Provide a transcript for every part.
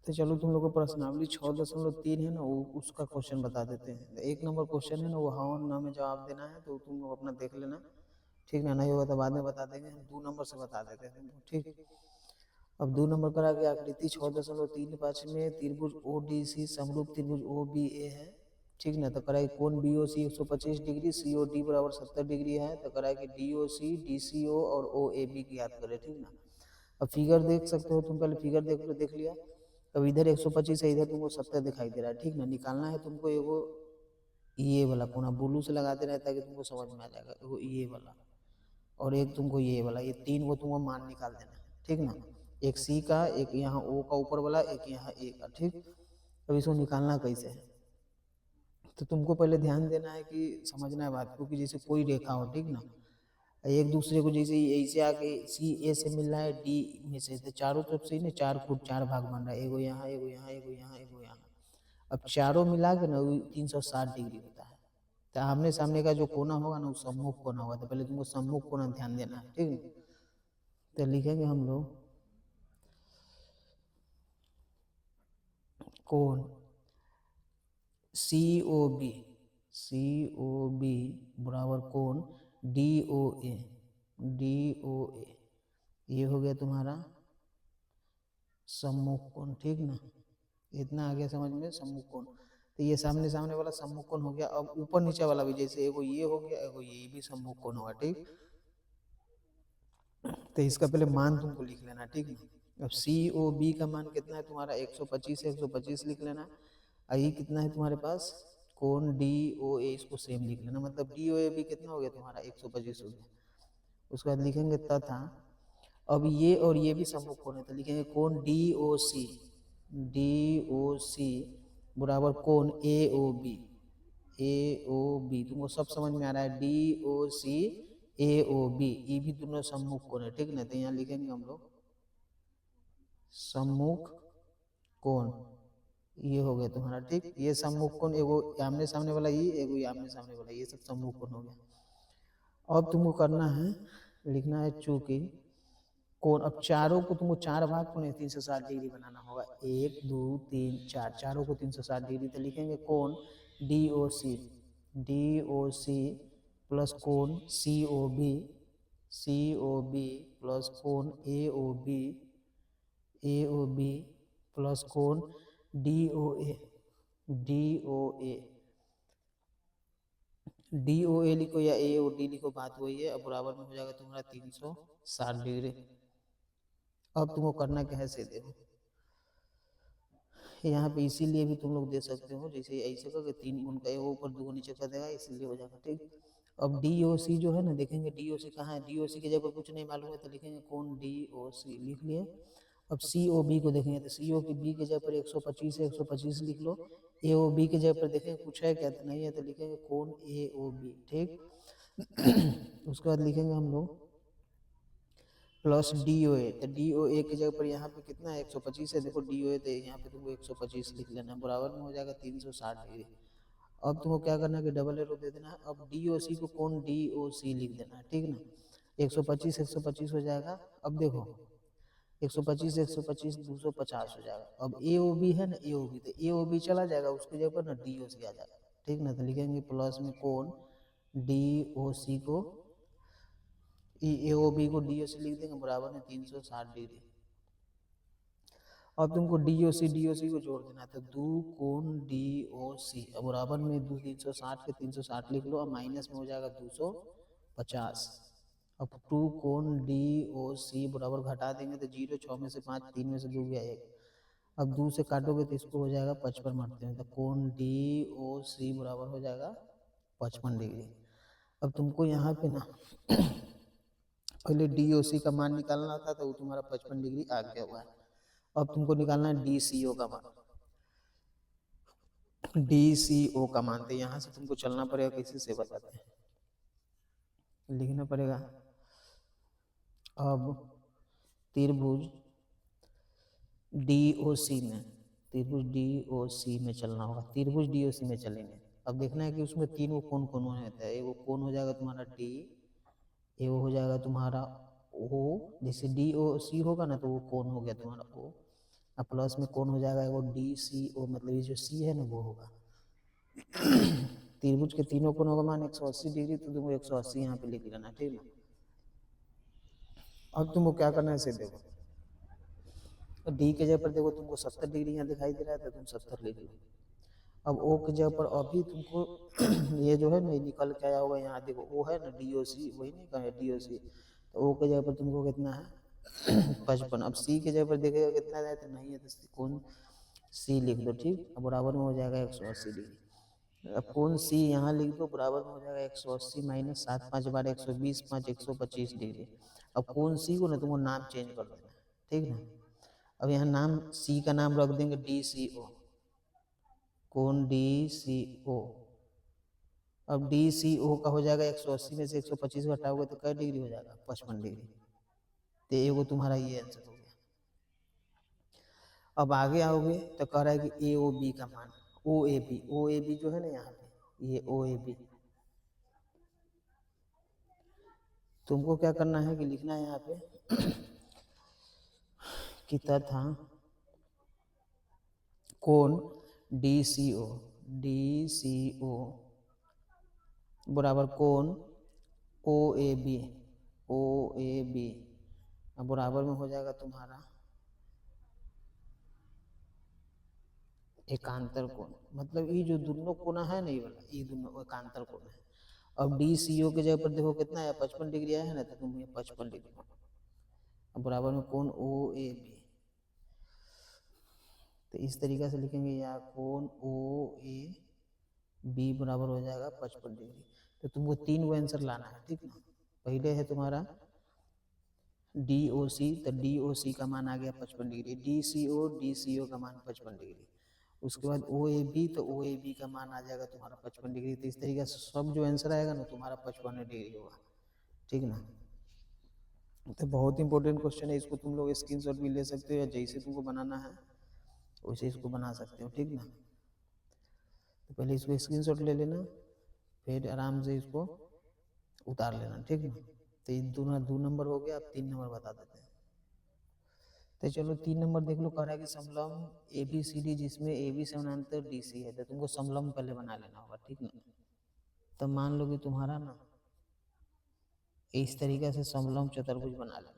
तो चलो तुम लोग को प्रश्नावली 6.3 है ना, वो उसका क्वेश्चन बता देते हैं। तो 1 नंबर क्वेश्चन है ना, वो हाँ और ना में जवाब देना है, तो तुम लोग अपना देख लेना, ठीक ना, नहीं होगा तो बाद में बता देंगे, हम 2 नंबर से बता देते हैं तुमको, ठीक। अब 2 नंबर करा गया, आकृति 6.35 में त्रिभुज ओ डी सी समरूप त्रिभुज ओ बी ए है, ठीक ना। तो कराए कोण बी ओ सी 125 डिग्री, सी ओ डी बराबर 70 डिग्री है। तो कराए कि D O C D C ओ और ओ ए बी की याद करें, ठीक ना। अब फिगर देख सकते हो तुम, पहले फिगर देख लिया। अब इधर 125 है, इधर तुमको 70 दिखाई दे रहा है, ठीक ना। निकालना है तुमको एगो ये वाला कोना, ब्लू से लगाते रहे ताकि तुमको समझ में आ जाएगा। एगो ये वाला और एक तुमको ये वाला, ये तीन को तुमको मान निकाल देना है, ठीक ना। एक सी का, एक यहाँ ओ का ऊपर वाला, एक यहाँ ए का, ठीक। अब इसको निकालना कैसे है, तो तुमको पहले ध्यान देना है कि समझना है बात को, कि जैसे कोई रेखा हो, ठीक ना, एक दूसरे को जैसे ऐसे आके सी ए से मिल रहा है डी में से, तो चारों तरफ से ही ना 4 फुट 4 भाग बन रहा है, एगो यहाँ एगो यहाँ एगो यहाँ एगो यहाँ। अब चारों मिला के ना 360 डिग्री होता है। तो आमने सामने का जो कोना होगा ना, वो सम्मुख कोना होगा। तो पहले तुमको सम्मुख कोना ध्यान देना है, ठीक है। तो लिखेंगे हम लोग कोण COB, COB बराबर कोण DOA, DOA ये हो गया तुम्हारा सम्मुख कोण, ठीक ना। इतना आ गया समझ में, सम्मुख कोण। तो ये सामने सामने वाला सम्मुख कोण हो गया। अब ऊपर नीचे वाला भी, जैसे एगो ये हो गया, एगो ये भी सम्मुख कोण होगा, ठीक। तो इसका पहले मान तुमको लिख लेना, ठीक ना। अब COB का मान कितना है तुम्हारा, 125 है, 125 लिख लेना। आई कितना है तुम्हारे पास, कोण DOA, इसको सेम लिख लेना, मतलब DOA भी कितना हो गया तुम्हारा 125 हो गया। उसके बाद लिखेंगे तथा, अब ये और ये भी सम्मुख कोण है, तो लिखेंगे कोण DOC, DOC बराबर कोण AOB, AOB तुमको सब समझ में आ रहा है, DOC AOB ये भी दोनों सम्मुख कोण है, ठीक ना। तो यहाँ लिखेंगे हम लोग सम्मुख कोण, ये हो गया तुम्हारा, ठीक। ये सम्मुख कोण, एगो आमने सामने वाला ये, एगो आमने सामने वाला ये, सब सम्मुख कोण हो गया। अब तुमको करना है, लिखना है चूंकि कोण, अब चारों को तुमको 4 भाग कोण 360 डिग्री बनाना होगा, 1 2 3 4, चारों को 360 डिग्री। तो लिखेंगे कोण DOC, DOC प्लस कोण COB, COB प्लस कोण AOB, AOB प्लस कोण DOA, DOA, DOA लिखो या AOD लिखो, बात वही है। अब बराबर में हो जाएगा तुम्हारा 360 डिग्री। अब तुमको करना क्या है से देखो, यहाँ पे इसीलिए भी तुम लोग दे सकते हो, जैसे ऐसे करके 3 गुण का एगो ऊपर 2 नीचे कर देगा, इसीलिए हो जाएगा, ठीक। अब DOC जो है ना, देखेंगे DOC कहाँ है, DOC की जगह कुछ नहीं मालूम है, तो लिखेंगे कोण DOC लिख लिए। अब COB को देखेंगे, तो COB की जगह पर 125 है, 125 लिख लो। AOB की जगह पर देखेंगे कुछ है क्या, तो नहीं है, तो लिखेंगे कोण AOB, ठीक। उसके बाद लिखेंगे हम लोग प्लस DOA, तो DOA की जगह पर यहाँ पे कितना है 125 है, देखो DOA, तो यहाँ पे तुमको 125 लिख लेना, बराबर में हो जाएगा 360 डिग्री। अब तुमको क्या करना है कि डबल एरो दे देना है। अब DOC को कोण DOC लिख देना है, ठीक ना। 125 125 हो जाएगा। अब देखो 125 125 250 हो जाएगा। अब AOB है ना, AOB, तो AOB चला जाएगा, उसकी जगह पर ना DOC आ जाएगा, ठीक ना। तो लिखेंगे प्लस में कोण DOC को, AOB को DOC लिख देंगे, बराबर में 360 डिग्री। अब तुमको DOC को जोड़ देना है, तो 2 कोण DOC, अब बराबर में 360 के 360 लिख लो, अब माइनस में हो जाएगा 250। अब 2 कोण DOC बराबर घटा देंगे तो 0, 6 में से 5, 3 में से 2 गया 1। अब 2 से काटोगे तो इसको हो जाएगा 55 मारते हैं, तो कोण DOC बराबर हो जाएगा 55 डिग्री। अब तुमको यहाँ पे ना पहले DOC का मान निकालना था, तो वो तुम्हारा 55 डिग्री आ गया हुआ है। अब तुमको निकालना है DCO का मान, DCO का मान। तो यहाँ से तुमको चलना पड़ेगा, कैसे से बताते हैं, लिखना पड़ेगा। अब त्रिभुज DOC में, त्रिभुज DOC में चलना होगा, त्रिभुज DOC में चलेंगे। अब देखना है कि उसमें 3 कोण कौन होता है। एगो कोण हो जाएगा तुम्हारा D, एगो हो जाएगा तुम्हारा O, जैसे DOC होगा ना, तो वो कोण हो गया तुम्हारा O। अब प्लस में कौन हो जाएगा, वो डी सी ओ, मतलब ये जो सी है ना वो होगा। त्रिभुज के तीनों कोणों का मान 180 डिग्री, तो तुमको 180 यहाँ पे लिख लेना, ठीक ना। अब तुमको क्या करना है, इसे देखो डी के जगह पर देखो तुमको 70 डिग्री यहाँ दिखाई दे रहा है, तो तुम 70 लिख लो। अब ओ की जगह पर अभी तुमको ये जो है ना निकल के आया होगा यहाँ, देखो ओ है ना DOC, वही नहीं कहा DOC, तो ओ की जगह पर तुमको कितना है 55। अब सी की जगह पर देखेगा कितना है, तो नहीं है तो कौन सी लिख दो, ठीक। अब बराबर में हो जाएगा 180 डिग्री। अब कौन सी यहाँ लिख दो, बराबर में हो जाएगा 180 माइनस 7 5 12 120 5 125 डिग्री। अब कौन सी को ना तुमको नाम चेंज कर देना, ठीक ना। अब यहाँ नाम सी का नाम रख देंगे DCO, कौन DCO। अब DCO का हो जाएगा 180 में से 125 घटाओगे तो कै डिग्री हो जाएगा, 55 डिग्री। तो एगो तुम्हारा ये आंसर हो गया। अब आगे आओगे तो कह रहा है कि AOB का मान, OAB जो है ना यहाँ पे, ये OAB तुमको क्या करना है कि लिखना है यहाँ पे कि तथा कोण DCO बराबर कोण OAB बराबर में हो जाएगा तुम्हारा एकांतर कोण, मतलब ये जो दोनों कोना है ना, ये वाला, ये दोनों एकांतर कोण है। अब DCO के जगह पर देखो कितना है, 55 डिग्री है ना, तो तुम ये 55 डिग्री, अब बराबर में कोण OAB। तो इस तरीके से लिखेंगे, या कोण OAB बराबर हो जाएगा 55 डिग्री। तो तुमको 3 वो आंसर लाना है, ठीक ना। पहले है तुम्हारा DOC, तो DOC का मान आ गया 55 डिग्री, DCO का मान 55 डिग्री। उसके बाद OAB, तो OAB का मान आ जाएगा तुम्हारा 55 डिग्री। तो इस तरीके से सब जो आंसर आएगा ना तुम्हारा 55 डिग्री होगा, ठीक ना। तो बहुत इंपॉर्टेंट क्वेश्चन है, इसको तुम लोग स्क्रीनशॉट भी ले सकते हो, या जैसे तुमको बनाना है वैसे इसको बना सकते हो, ठीक ना। तो पहले इसको स्क्रीनशॉट ले लेना, फिर आराम से इसको उतार लेना, ठीक ना। तो ये 2 नंबर हो गया। अब 3 नंबर बता देते हैं। तो चलो 3 नंबर देख लो, कह रहा है कि समलंब ABCD जिसमें AB समानांतर DC है, तो तुमको समलंब पहले बना लेना होगा, ठीक ना। तो मान लो कि तुम्हारा ना इस तरीके से समलंब चतुर्भुज बना लेना।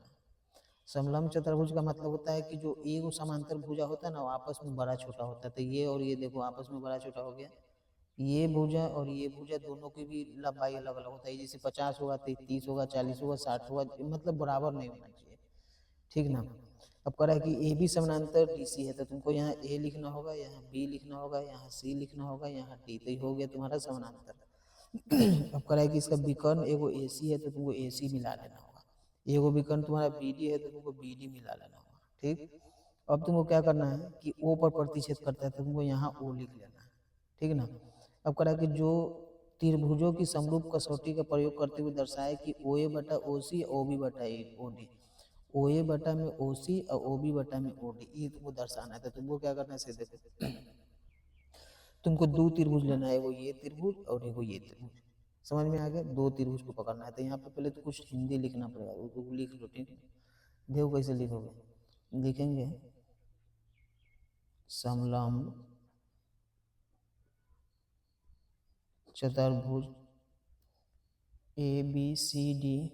समलंब चतुर्भुज का मतलब होता है कि जो एक समांतर भुजा होता है ना, वो आपस में बड़ा छोटा होता है। तो ये और ये देखो आपस में बड़ा छोटा हो गया, ये भुजा और ये भुजा दोनों की भी लंबाई अलग अलग होता है। जैसे 50 होगा, 30 होगा, 40 होगा, 60 होगा, मतलब बराबर नहीं होना चाहिए, ठीक ना। अब कह रहा है कि AB समानांतर DC है, तो तुमको यहाँ A लिखना होगा, यहाँ B लिखना होगा, यहाँ C लिखना होगा, यहाँ D। तो ये हो गया तुम्हारा समानांतर। अब कह रहा है कि इसका विकर्ण एगो AC है, तो तुमको AC मिला लेना होगा। एगो विकर्ण तुम्हारा BD है, तो तुमको BD मिला लेना होगा, ठीक। अब तुमको क्या करना है कि O पर प्रतिच्छेद करता है, तो तुमको यहाँ O लिख लेना है, ठीक ना। अब कह रहा है कि जो त्रिभुजों की समरूप कसौटी का प्रयोग करते हुए दर्शाए कि OA बटा OC, OB बटा OD, OA बटा में OC और OB बटा में OD, ये तुमको दर्शाना है। तो तुमको क्या करना है, इसे देखो तुमको 2 त्रिभुज लेना है, वो ये त्रिभुज और वो ये त्रिभुज। समझ में आ गया, 2 त्रिभुज को पकड़ना है। तो यहाँ पे पहले तो कुछ हिंदी लिखना पड़ेगा, वो लिख लो, ठीक है। देखो कैसे लिखोगे, लिखेंगे समलंब चतुर्भुज ABCD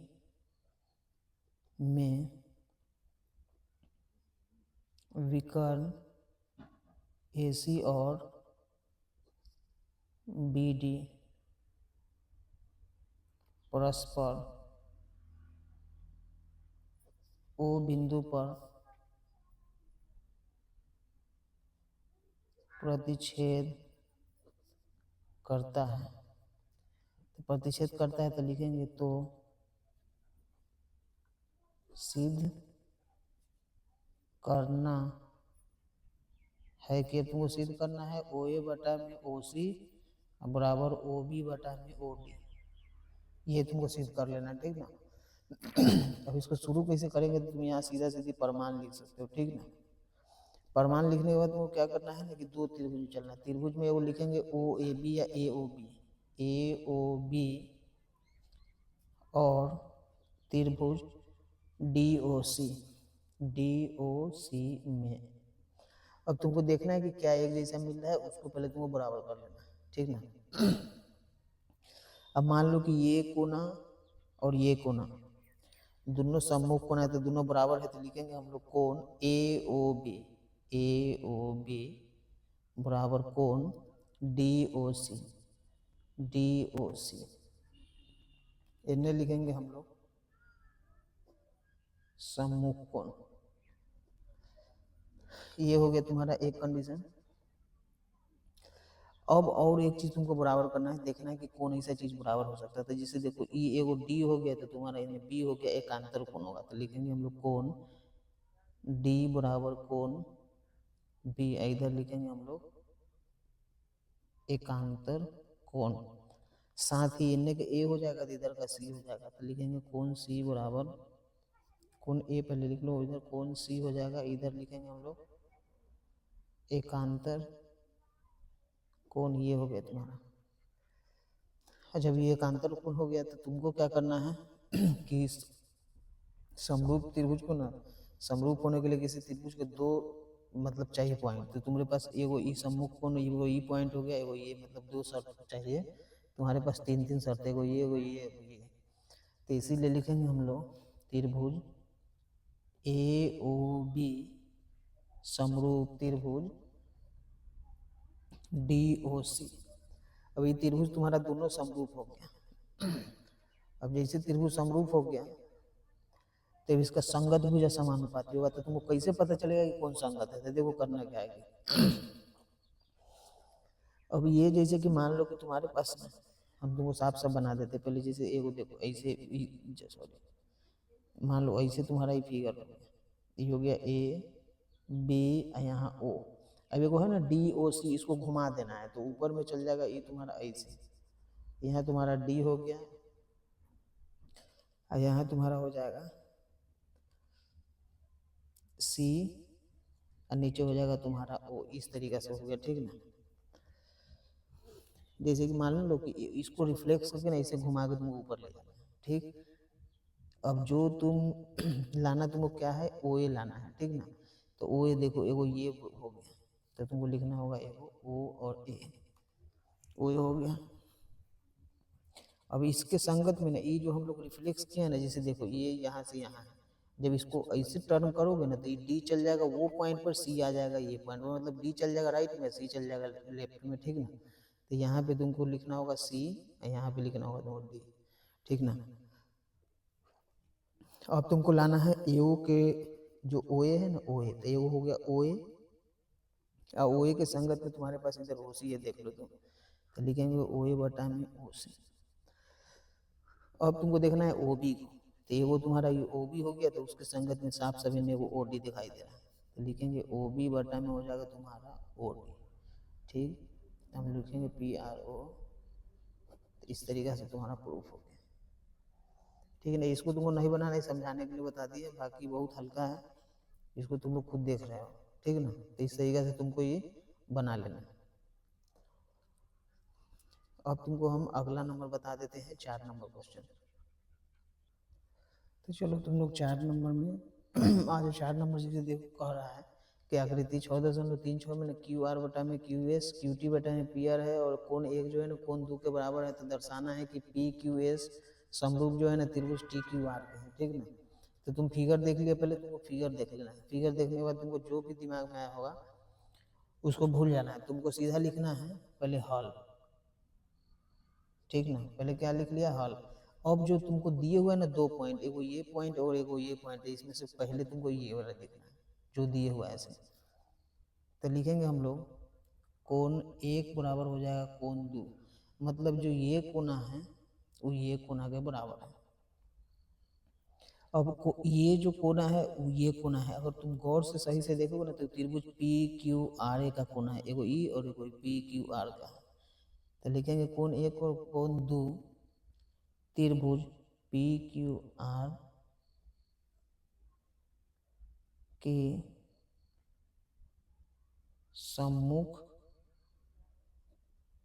में विकर्ण AC और BD परस्पर O बिंदु पर प्रतिच्छेद करता है। तो प्रतिच्छेद करता है तो लिखेंगे, तो सिद्ध करना है कि तुमको सिद्ध करना है OA बटा में OC बराबर OB बटा में OD, ये तुमको सिद्ध कर लेना, ठीक ना। अब इसको शुरू कैसे करेंगे, तो तुम यहाँ सीधा सीधी प्रमाण लिख सकते हो, ठीक ना। प्रमाण लिखने के बाद तुमको क्या करना है ना कि 2 त्रिभुज चलना। त्रिभुज में वो लिखेंगे OAB या AOB और त्रिभुज DOC में अब तुमको देखना है कि क्या एक जैसा मिल रहा है, उसको पहले तुमको बराबर कर लेना है, ठीक ना। अब मान लो कि ये कोना और ये कोना दोनों सम्मुख कोण है, तो दोनों बराबर है, तो लिखेंगे हम लोग कोण ए ओ बी बराबर कोण डी ओ सी इन्हें लिखेंगे हम लोग सम्मुख कोण। ये हो गया तुम्हारा एक कंडीशन। अब और एक चीज तुमको बराबर करना है, देखना है कि कौन ऐसा चीज बराबर हो सकता है। तो जैसे देखो ई एगो डी हो गया, तो तुम्हारा इन्हें बी हो गया, एकांतर कोण होगा, तो लिखेंगे हम लोग कोण डी बराबर कोण बी, इधर लिखेंगे हम लोग एकांतर कोण। साथ ही इन्हें के ए हो जाएगा तो इधर का सी हो जाएगा, तो लिखेंगे कोण सी बराबर कोण ए पहले लिख लो, इधर कोण सी हो जाएगा, इधर लिखेंगे हम लोग एकांतर कोण, ये हो गया तुम्हारा। जब ये एकांतर कोण हो गया तो तुमको क्या करना है कि समरूप त्रिभुज को ना समरूप होने के लिए किसी त्रिभुज के दो मतलब चाहिए पॉइंट, तो तुम्हारे पास एगो ई सम्मुख कोण, एगो ई पॉइंट हो गया, एगो ये, मतलब दो शर्त चाहिए तुम्हारे पास, तीन तीन शर्त, एगो ये एगो ये एगो ये। तो इसीलिए लिखेंगे हम लोग त्रिभुज ए ओ बी समरूप त्रिभुज डी ओ सी। अब ये त्रिभुज तुम्हारा दोनों समरूप हो गया। अब जैसे त्रिभुज समरूप हो गया तो इसका संगत भुज समानुपाती होगा, तो तुमको कैसे पता चलेगा कि कौन संगत है, तो देखो करना क्या है। अब ये जैसे कि मान लो कि तुम्हारे पास ना, हम तुमको साफ साफ बना देते पहले, जैसे एगो देखो ऐसे, सॉरी मान लो ऐसे तुम्हारा ये फिगर हो गया, ये हो गया ए बी, यहाँ ओ। अब एगो है ना डी ओ सी, इसको घुमा देना है तो ऊपर में चल जाएगा, ये तुम्हारा ऐसे, यहाँ तुम्हारा डी हो गया और यहाँ तुम्हारा हो जाएगा सी और नीचे हो जाएगा तुम्हारा ओ, इस तरीके से हो गया, ठीक ना। जैसे कि मान लो कि इसको रिफ्लेक्स करके ना इसे घुमा के तुमको ऊपर ले जाना है, ठीक। अब जो तुम लाना तुमको क्या है, ओ ए लाना है, ठीक ना। तो ओ ए देखो एगो ये हो गया, तो तुमको लिखना होगा एगो ओ और ए, ओ ए हो गया। अब इसके संगत में ना ये जो हम लोग रिफ्लेक्स किया है ना, जैसे देखो ये यहाँ से यहाँ है, जब इसको ऐसे टर्न करोगे ना तो ये डी चल जाएगा वो पॉइंट पर, सी आ जाएगा ये पॉइंट पर, मतलब डी चल जाएगा राइट में, सी चल जाएगा लेफ्ट में, ठीक ना। तो यहाँ पे तुमको लिखना होगा सी और यहाँ पे लिखना होगा तुमको डी, ठीक ना। अब तुमको लाना है एओ के जो ओ ए है ना, ओ ए, तो एओ हो गया ओ ए, और ओ ए के संगत में तुम्हारे पास इधर ओ सी है, देख लो तुम, तो लिखेंगे ओ ए बटा में ओ सी। अब तुमको देखना है ओ बी को, तो एगो तुम्हारा ये ओ बी हो गया, तो उसके संगत में साफ सभी में वो ओ डी दिखाई दे रहा है, तो लिखेंगे ओ बी बटा में हो जाएगा तुम्हारा ओ डी, ठीक। हम लिखेंगे पी आर ओ, इस तरीके से तुम्हारा प्रूफ हो गया, ठीक है ना। इसको तुमको नहीं बनाना है, समझाने के लिए बता दिया, बाकी बहुत हल्का है, इसको तुम लोग खुद देख रहे हो, ठीक है ना। तो इस तरीके से तुमको ये बना लेना। अब तुमको हम अगला नंबर बता देते हैं, 4 नंबर क्वेश्चन। तो चलो तुम लोग 4 नंबर में आज 4 नंबर जैसे देखो कह रहा है कि आकृति 6.36 में क्यू आर बटा में क्यू एस, क्यू टी बटा में पी आर है, और कोण एक जो है ना कोण 2 के बराबर है, तो दर्शाना है कि पी क्यू एस समरूप जो है ना त्रिभुज टी क्यू आर के हैं, ठीक ना। तो तुम फिगर देख लिया, पहले तुमको फिगर देख लेना है, फिगर देखने के बाद तुमको जो भी दिमाग में आया होगा उसको भूल जाना है, तुमको सीधा लिखना है पहले हल, ठीक ना। पहले क्या लिख लिया, हल। अब जो तुमको दिए हुए ना 2 पॉइंट, एगो ये पॉइंट और एगो ये पॉइंट, इसमें से पहले तुमको ये वाला देखना है जो दिए हुआ है ऐसे, तो लिखेंगे हम लोग कोण 1 बराबर हो जाएगा कोण 2, मतलब जो ये कोना है वो ये कोना के बराबर है। अब ये जो कोना है वो ये कोना है, अगर तुम गौर से सही से देखोगे ना तो त्रिभुज पी क्यू आर ए का कोना है, एगो ई और एगो पी क्यू आर का, तो लिखेंगे कोण 1 और कोण 2 त्रिभुज पी क्यू आर के सम्मुख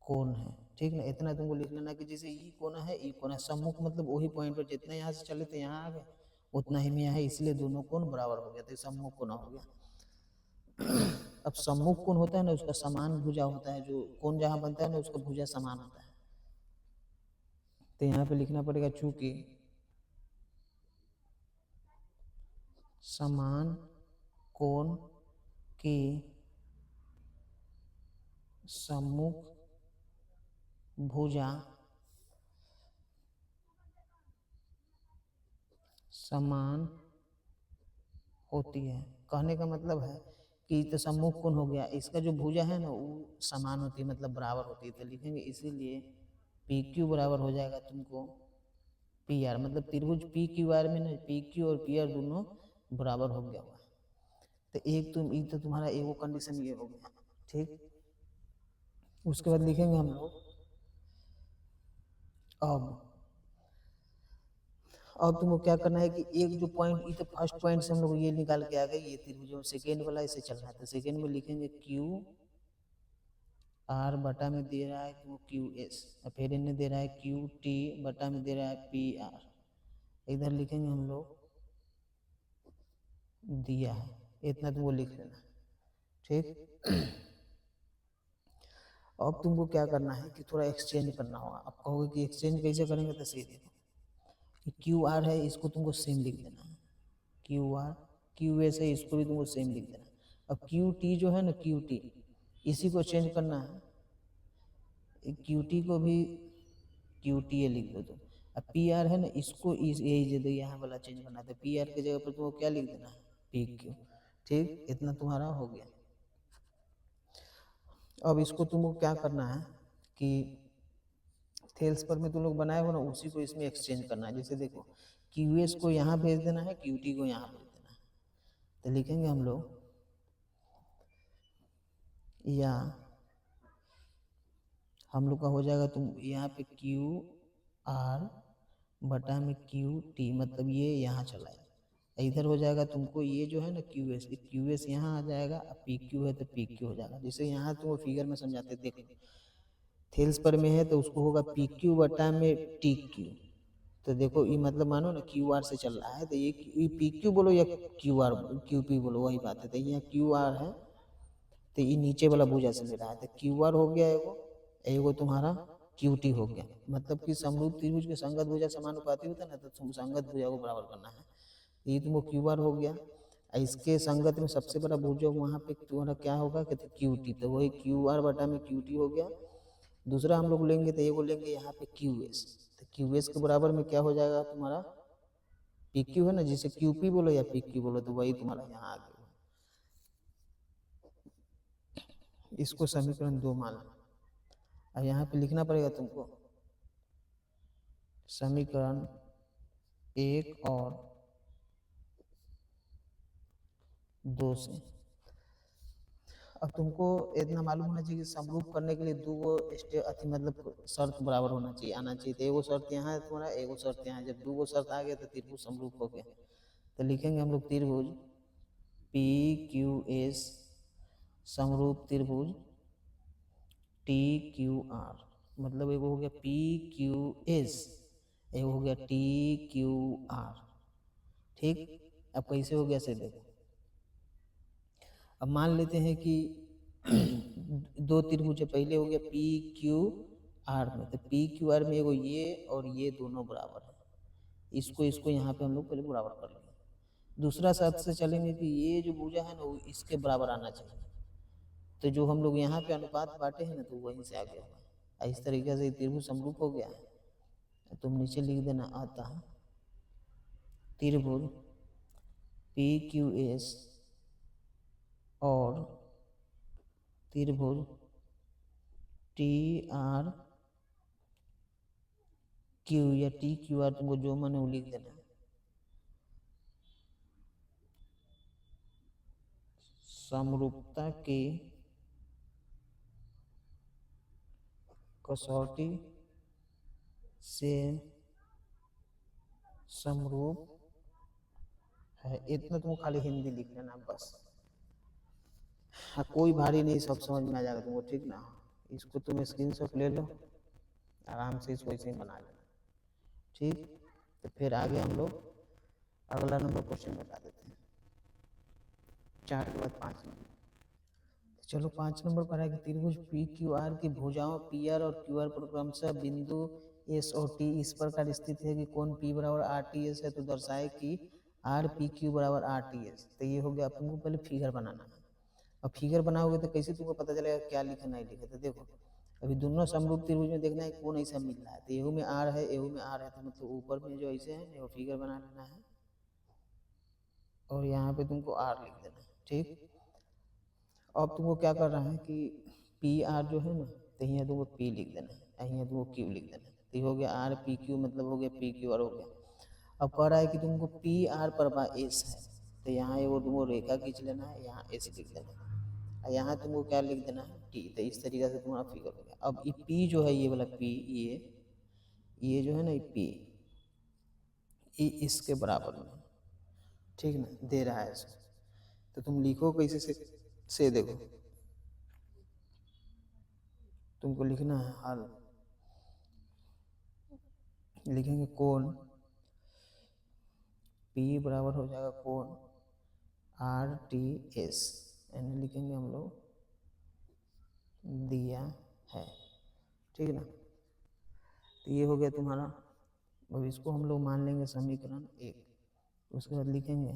कोण है, ठीक ना। इतना तुमको लिख लेना कि जैसे ई कोना है, ई कोना सम्मुख, मतलब वही पॉइंट पर जितना यहाँ से चले थे यहाँ आ गए उतना ही में यहाँ है, इसलिए दोनों कोण बराबर हो गया, तो सम्मुख कोना हो गया। अब सम्मुख कोण होता है ना, उसका समान भुजा होता है, जो कोण जहाँ बनता है ना उसका भुजा समान होता है। तो यहाँ पे लिखना पड़ेगा चूंकि समान कोण की सम्मुख भुजा समान होती है। कहने का मतलब है कि तो सम्मुख कोण हो गया, इसका जो भुजा है ना वो समान होती है, मतलब बराबर होती है। तो लिखेंगे इसीलिए पी क्यू बराबर हो जाएगा तुमको पी आर, मतलब त्रिभुज पी क्यू आर में ना पी क्यू और पी आर दोनों बराबर हो गया हुआ। तो एक तो तुम्हारा एगो कंडीशन ये हो गया, ठीक। उसके बाद लिखेंगे हम लोग अब तुमको क्या करना है कि एक जो पॉइंट, ये तो फर्स्ट पॉइंट से हम लोग ये निकाल के आ गए, ये त्रिभुज सेकेंड वाला इसे चलना है। तो सेकेंड में लिखेंगे क्यू आर बटा में दे रहा है तुमको क्यू एस, और फिर इन्हें दे रहा है क्यू टी बटा में दे रहा है पी आर। इधर लिखेंगे हम लोग दिया है, इतना तुमको लिख लेना, ठीक। अब तुमको क्या करना है कि थोड़ा एक्सचेंज करना होगा। अब कहोगे कि एक्सचेंज कैसे करेंगे, तो सही देखो कि क्यू आर है इसको तुमको सेम लिख देना है, क्यू आर क्यू एस है इसको भी तुमको सेम लिख देना है। अब क्यू टी जो है ना क्यू टी, इसी को चेंज करना है, क्यू टी को भी क्यू टी लिख दो तुम। अब पी आर है ना इसको यही दे यहाँ वाला चेंज करना है, तो पी आर की जगह पर तुमको क्या लिख देना है पी क्यू, ठीक। इतना तुम्हारा हो गया। अब इसको तुमको क्या करना है कि थेल्स पर में तुम लोग बनाए हो ना उसी को इसमें एक्सचेंज करना है। जैसे देखो क्यू एस को यहाँ भेज देना है, क्यू टी को यहाँ भेज देना है। तो लिखेंगे हम लोग या हम लोग का हो जाएगा तुम यहाँ पे क्यू आर बटा में क्यू टी, मतलब ये यहाँ चला जाएगा, इधर हो जाएगा तुमको ये जो है ना क्यू एस यहाँ आ जाएगा, पी क्यू है तो पी क्यू हो जाएगा। जैसे यहाँ तुम फिगर में समझाते देखो, थेल्स पर में है तो उसको होगा पी क्यू बटा में टी क्यू। तो देखो ये मतलब मानो ना क्यू आर से चल रहा है, तो ये पी क्यू बोलो या क्यू आर क्यू पी बोलो वही बात है। तो यहाँ क्यू आर है तो ये नीचे वाला भुजा से ले रहा है, तो क्यू आर हो गया एगो, एगो तुम्हारा क्यू टी हो गया। मतलब कि समरूप त्रिभुज के संगत भुजा समानुपाती होता है ना, तो संगत भुजा को बराबर करना है। ये तुमको क्यू आर हो गया, इसके संगत में सबसे बड़ा भुजा वहाँ पे तुम्हारा क्या होगा कि क्यू टी, तो वही क्यू आर बटा में क्यू टी हो गया। दूसरा हम लोग लेंगे तो एगो लेंगे यहाँ पे क्यू एस, तो क्यू एस के बराबर में क्या हो जाएगा तुम्हारा पी क्यू है ना, जिसे क्यू पी बोलो या पी क्यू बोलो, तो वही तुम्हारा यहाँ आ गया। इसको समीकरण 2 मान लो। अब यहाँ पे लिखना पड़ेगा तुमको समीकरण 1 और 2 से। अब तुमको इतना मालूम होना चाहिए कि समरूप करने के लिए दो मतलब शर्त बराबर होना चाहिए, आना चाहिए। तो एगो शर्त यहाँ है तुम्हारा, एगो शर्त यहाँ है। जब दो शर्त आ गया तो त्रिभुज समरूप हो गया। तो लिखेंगे हम लोग त्रिभुज पी क्यू एस समरूप त्रिभुज टी क्यू आर, मतलब एगो हो गया पी क्यू एस, एगो हो गया टी क्यू आर, ठीक। अब कैसे हो गया से देखो, अब मान लेते हैं कि दो त्रिभुज पहले हो गया पी क्यू आर में, तो पी क्यू आर में एगो ये और ये दोनों बराबर है, इसको यहाँ पे हम लोग पहले बराबर कर लेंगे। दूसरा शर्त से चलेंगे कि ये जो भुजा है ना वो इसके बराबर आना चाहिए। तो जो हम लोग यहाँ पे अनुपात बांटे हैं ना तो वहीं से आ गया हुआ है। इस तरीके से त्रिभुज समरूप हो गया है। तुम नीचे लिख देना आता त्रिभुज पी क्यू एस और त्रिभुज टी आर क्यू या टी क्यू आर, तुमको जो मन वो लिख देना। समरूपता की कसौटी से समरूप है, इतना तुमको खाली हिंदी लिख लेना बस। हाँ कोई भारी नहीं, सब समझ में आ जाएगा तुमको, ठीक ना। इसको तुम स्क्रीनशॉट ले लो, आराम से इसको ऐसे ही बना लेना, ठीक। तो फिर आगे हम लोग अगला नंबर क्वेश्चन बता देते हैं, 4 के बाद 5 नंबर। चलो 5 नंबर पर है कि त्रिभुज पी क्यू आर की भुजाओं पी आर और क्यू आर पर क्रमशः बिंदु एस और टी इस प्रकार स्थित है कि कोण पी बराबर आर टी एस है, तो दर्शाए कि आर पी क्यू बराबर आर टी एस। तो ये हो गया, तुमको पहले फिगर बनाना है। अब फिगर बनाओगे तो कैसे तुमको पता चलेगा क्या लिखा नहीं लिखा। तो देखो अभी दोनों समरूप त्रिभुज में देखना है कौन ऐसा मिल रहा है। तो एहू में आर है, एहू में आर है, तो मतलब ऊपर में जो ऐसे है वो फिगर बना लेना है और यहाँ पे तुमको आर लिख देना है। ठीक, अब तुमको क्या कर रहा है कि पी आर जो है ना, तो यहाँ तुमको पी लिख देना है, यहाँ तुमको क्यू लिख देना है। तो हो गया आर पी क्यू, मतलब हो गया पी क्यू आर हो गया। अब कह रहा है कि तुमको पी आर पर बा एस है, तो यहाँ वो तुमको रेखा खींच लेना है, यहाँ एस लिख देना है, और यहाँ तुमको क्या लिख देना है टी। तो इस तरीके से तुम्हारा फिगर हो गया। अब ये पी जो है, ये वाला पी, ये जो है ना, ये पी ये इसके बराबर में, ठीक ना, दे रहा है इसको। तो तुम लिखो कैसे से देखो, तुमको लिखना है हल, लिखेंगे कोण पी बराबर हो जाएगा कोण आर टी एस, यानी लिखेंगे हम लोग दिया है, ठीक ना। तो ये हो गया तुम्हारा। अब इसको हम लोग मान लेंगे समीकरण 1। उसके बाद लिखेंगे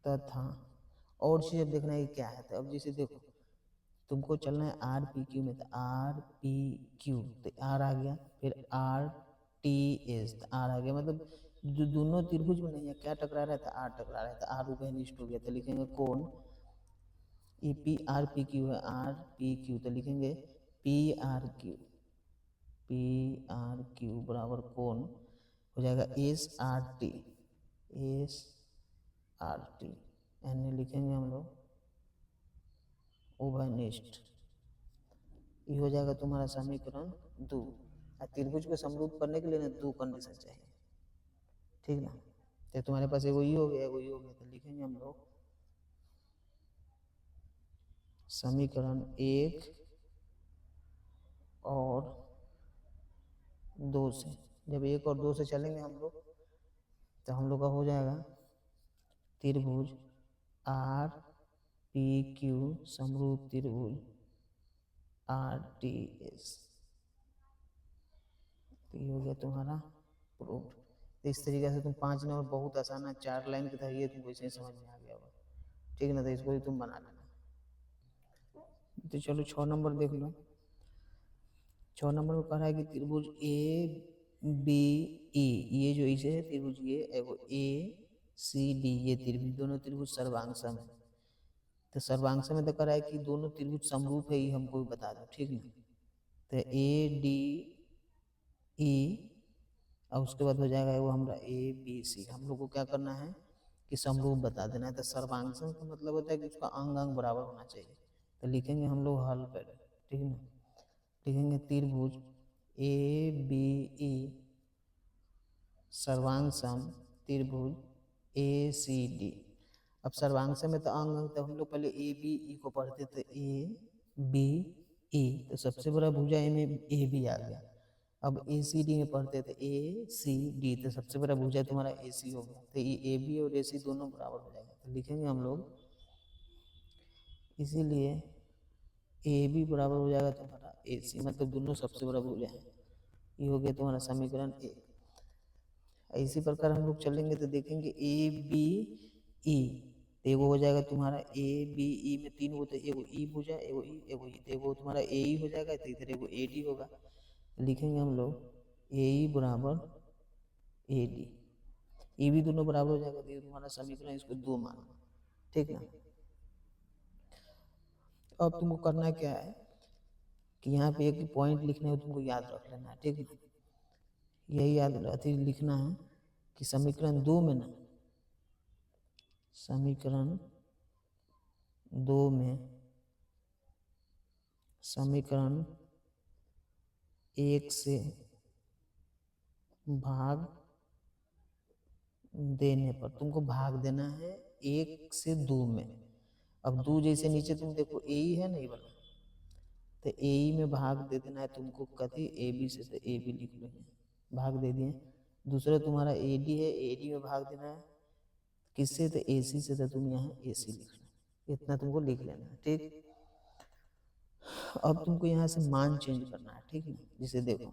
तथा, और चीज़ अब देखना है क्या है। तो अब जैसे देखो तुमको चलना है आर पी क्यू में, तो आर पी क्यू, तो आर आ गया, फिर आर टी एस, तो आर आ गया। मतलब जो दोनों त्रिभुज में नहीं है, क्या टकरा रहा है, तो आर टकरा रहा है, तो आर उभयनिष्ठ हो गया। तो लिखेंगे कोण E P R P Q है, आर पी क्यू, तो लिखेंगे P R Q, P R Q बराबर कोण हो जाएगा S R T, S R T, यानी लिखेंगे हम लोग उभयनिष्ठ। ये हो जाएगा तुम्हारा समीकरण 2। त्रिभुज को समरूप करने के लिए ना 2 कंडीशन चाहिए, ठीक ना। तो तुम्हारे पास एगो ये हो गया, एगो ये हो गया, तो लिखेंगे हम लोग समीकरण 1 और 2 से। जब 1 और 2 से चलेंगे हम लोग, तो हम लोग का हो जाएगा त्रिभुज आर पी क्यू समरूप त्रिभुज आर टी एस। तो ये हो गया तुम्हारा प्रूफ। तो इस तरीके से तुम 5 नंबर बहुत आसान है, 4 लाइन की था, ये तुमको इसे समझ में आ गया होगा, ठीक ना। तो इसको भी तुम बना लेना। तो चलो 6 नंबर देख लो। 6 नंबर में कह रहा है कि त्रिभुज ए बी ई, ये जो इसे है त्रिभुज, ये एगो ए सी डी, ये त्रिभुज, दोनों त्रिभुज सर्वांगसम है। तो सर्वांगसम में तो कह रहा है कि दोनों त्रिभुज समरूप है, ये हमको भी बता दो, ठीक ना। तो ए डी ई, और उसके बाद हो जाएगा वो हमारा ए बी सी। हम लोग को क्या करना है कि समरूप बता देना है। तो सर्वांगसम का मतलब होता है कि उसका अंग अंग बराबर होना चाहिए। तो लिखेंगे हम लोग हल पहले, ठीक है ना। लिखेंगे त्रिभुज ए बी ई सर्वांगसम त्रिभुज ए सी डी। अब सर्वांगसम में तो अंग अंग, तो हम लोग पहले ए बी ई को पढ़ते थे, ए बी ई, तो सबसे बड़ा भुजा ए में ए बी आ गया। अब ए सी डी में पढ़ते थे ए सी डी, तो सबसे बड़ा भुजा तुम्हारा ए सी हो गया। तो ये ए बी और ए सी दोनों बराबर हो जाएगा। तो लिखेंगे हम लोग, इसीलिए ए बी बराबर हो जाएगा तुम्हारा ए सी, मतलब दोनों सबसे बड़ा भुजा है। ये हो गया तुम्हारा समीकरण 1। इसी प्रकार हम लोग चलेंगे तो देखेंगे ए बी ई, एगो हो जाएगा तुम्हारा ए बी ई में 3 गो, तो एगो ई भुजा, एगो ई, एगो ई, तो एगो तुम्हारा ए ई हो जाएगा। तो इधर एगो ए डी होगा। लिखेंगे हम लोग ए ई बराबर ए डी, ये भी दोनों बराबर हो जाएगा। तो ये तुम्हारा समीकरण, इसको 2 मानना, ठीक ना। अब तुमको करना क्या है कि यहाँ पे एक पॉइंट लिखना है, तुमको याद रख लेना है, ठीक ना। यही याद लिखना है कि समीकरण 2 में ना, समीकरण 2 में समीकरण 1 से भाग देने पर तुमको भाग देना है 1 से 2 में। अब 2 जैसे नीचे तुम देखो ए ही है नहीं वाला, तो ए ही में भाग दे देना है तुमको, कथी ए बी से, तो ए बी लिख लो, भाग दे दिए। दूसरा तुम्हारा ए डी है, ए डी में भाग देना है किससे, तो ए सी से, तो तुम यहाँ ए सी लिख लो। इतना तुमको लिख लेना है, ठीक। अब तुमको यहाँ से मान चेंज करना है, ठीक ना। जिसे देखो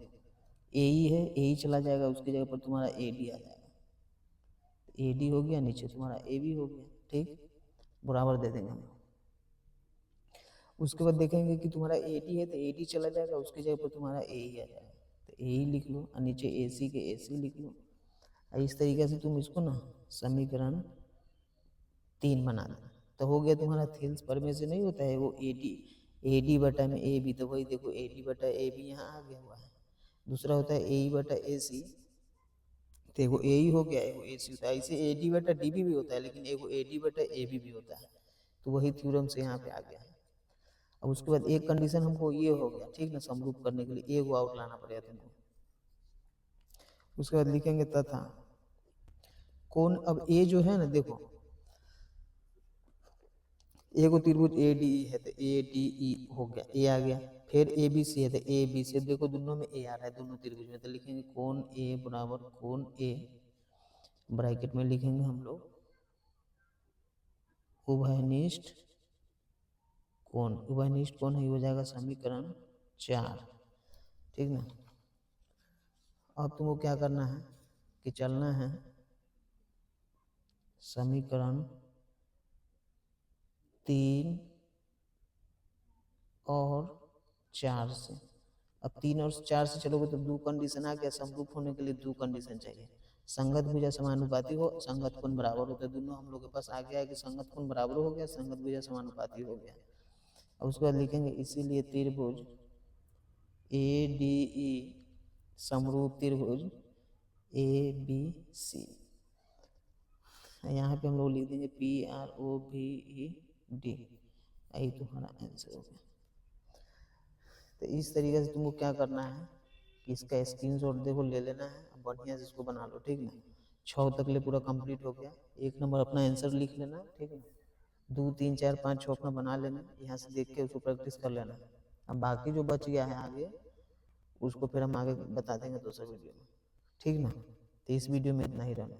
ए ई है, ए ई चला जाएगा, उसकी जगह पर तुम्हारा ए डी आ जाएगा, ए डी हो गया, नीचे तुम्हारा ए बी हो गया, ठीक, बराबर दे देंगे हम। उसके बाद देखेंगे कि तुम्हारा ए डी है तो ए डी चला जाएगा, उसकी जगह पर तुम्हारा ए ई आ जाएगा, तो ए ई लिख लो और नीचे ए सी के ए सी लिख लो। इस तरीके से तुम इसको ना समीकरण 3 बना देना, तो हो गया तुम्हारा थेल्स पर में से नहीं होता है वो ए डी बटा में ए बी, तो वही देखो ए डी बटा ए बी यहाँ आ गया हुआ है। दूसरा होता है ए ई बटा ए सी, तो एगो ए ई हो गया, एगो ए सी होता है। ऐसे ए डी बटा डी बी भी होता है, लेकिन एगो ए डी बटा ए बी भी होता है, तो वही थ्योरम से यहाँ पे आ गया है। अब उसके बाद एक कंडीशन हमको ये हो गया, ठीक ना, समरूप करने के लिए एगो आउट लाना पड़ेगा तुमको। उसके बाद लिखेंगे तथा कौन, अब ए जो है ना देखो, एगो त्रिभुज ए डी ई है तो ए डी ई हो गया, ए आ गया। फिर ए बी सी है तो ए बी सी, देखो दोनों में ए आ रहा है, दोनों त्रिभुज में, तो लिखेंगे कौन ए बराबर कौन ए, ब्रैकेट में लिखेंगे हम लोग उभयनिष्ठ कौन, उभयनिष्ठ कौन है, हो जाएगा समीकरण 4, ठीक ना। अब तुमको क्या करना है कि चलना है समीकरण 3 और 4 से। अब 3 और 4 से चलोगे तो 2 कंडीशन आ गया, समरूप होने के लिए 2 कंडीशन चाहिए, संगत भुजा समानुपाती हो, संगत कोण बराबर हो, तो दोनों हम लोग के पास आ गया है कि संगत कोण बराबर हो गया, संगत भुजा समानुपाती हो गया। अब उसके बाद लिखेंगे इसीलिए त्रिभुज ए डी ई समरूप त्रिभुज ए बी सी, यहाँ पे हम लोग लिख देंगे P R O V E D, यही तुम्हारा आंसर हो गया। तो इस तरीके से तुमको क्या करना है कि इसका स्क्रीनशॉट देखो ले लेना है, बढ़िया से इसको बना लो, ठीक ना। 6 तक ले पूरा कंप्लीट हो गया, 1 नंबर अपना आंसर लिख लेना, ठीक है। 2 3 4 5 6 अपना बना लेना, यहाँ से देख के उसको प्रैक्टिस कर लेना। अब बाकी जो बच गया है आगे उसको फिर हम आगे बता देंगे दूसरे वीडियो में, ठीक ना। तो इस वीडियो में इतना ही रहना।